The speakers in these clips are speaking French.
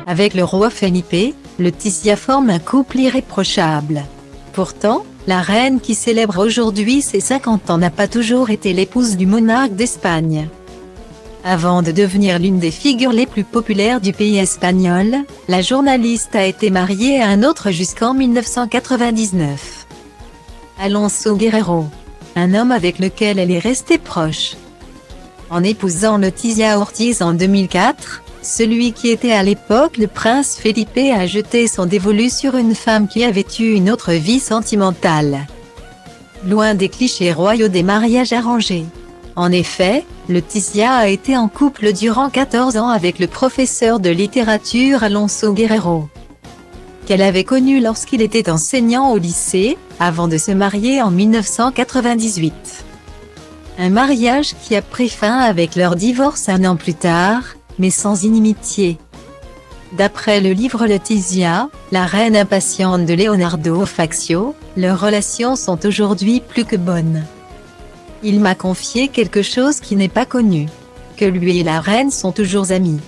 Avec le roi Felipe, Laetitia forme un couple irréprochable. Pourtant, la reine qui célèbre aujourd'hui ses 50 ans n'a pas toujours été l'épouse du monarque d'Espagne. Avant de devenir l'une des figures les plus populaires du pays espagnol, la journaliste a été mariée à un autre jusqu'en 1999. Alonso Guerrero, un homme avec lequel elle est restée proche. En épousant Leticia Ortiz en 2004, celui qui était à l'époque le prince Felipe a jeté son dévolu sur une femme qui avait eu une autre vie sentimentale. Loin des clichés royaux des mariages arrangés. En effet, Leticia a été en couple durant 14 ans avec le professeur de littérature Alonso Guerrero, qu'elle avait connu lorsqu'il était enseignant au lycée, avant de se marier en 1998. Un mariage qui a pris fin avec leur divorce un an plus tard, mais sans inimitié. D'après le livre Letizia, la reine impatiente de Leonardo Faccio, leurs relations sont aujourd'hui plus que bonnes. Il m'a confié quelque chose qui n'est pas connu. Que lui et la reine sont toujours amis.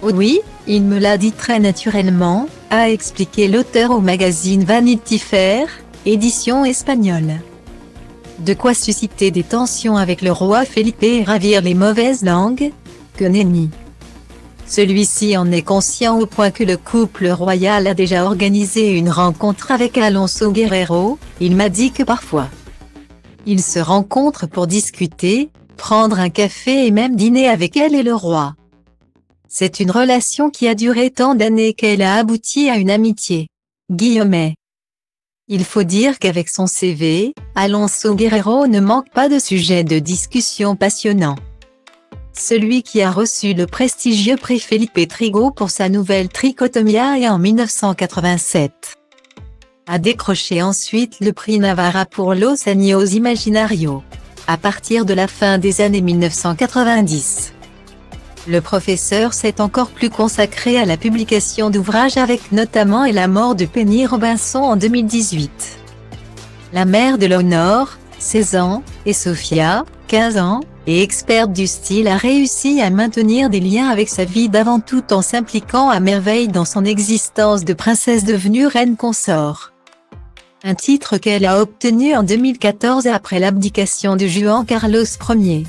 Oh oui, il me l'a dit très naturellement, a expliqué l'auteur au magazine Vanity Fair, édition espagnole. De quoi susciter des tensions avec le roi Felipe et ravir les mauvaises langues? Que nenni. Celui-ci en est conscient au point que le couple royal a déjà organisé une rencontre avec Alonso Guerrero. Il m'a dit que parfois, ils se rencontrent pour discuter, prendre un café et même dîner avec elle et le roi. C'est une relation qui a duré tant d'années qu'elle a abouti à une amitié. Guillemets. Il faut dire qu'avec son CV, Alonso Guerrero ne manque pas de sujets de discussion passionnants. Celui qui a reçu le prestigieux prix Felipe Trigo pour sa nouvelle Tricotomia et en 1987. A décroché ensuite le prix Navarra pour Los Años Imaginario, à partir de la fin des années 1990. Le professeur s'est encore plus consacré à la publication d'ouvrages avec notamment Et la mort de Penny Robinson en 2018. La mère de Léonore, 16 ans, et Sofia, 15 ans, et experte du style a réussi à maintenir des liens avec sa vie d'avant tout en s'impliquant à merveille dans son existence de princesse devenue reine consort. Un titre qu'elle a obtenu en 2014 après l'abdication de Juan Carlos Ier.